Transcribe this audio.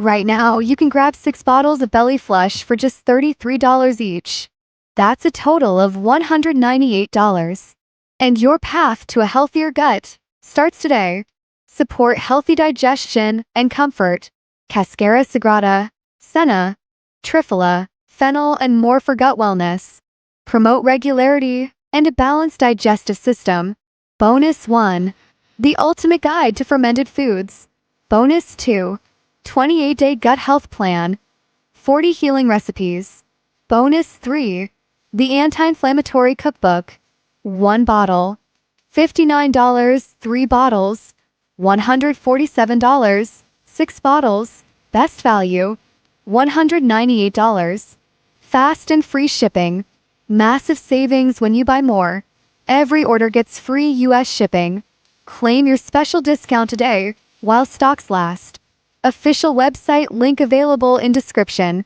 Right now, you can grab 6 bottles of BellyFlush for just $33 each. That's a total of $198. And your path to a healthier gut starts today. Support healthy digestion and comfort. Cascara sagrada, senna, triphala, fennel, and more for gut wellness. Promote regularity and a balanced digestive system. Bonus 1. The ultimate guide to fermented foods. Bonus 2. 28-day gut health plan. 40 healing recipes. Bonus 3. The anti-inflammatory cookbook. 1 bottle. $59, 3 bottles. $147, 6 bottles. Best value, $198. Fast and free shipping. Massive savings when you buy more. Every order gets free US shipping. Claim your special discount today while stocks last. Official website link available in description.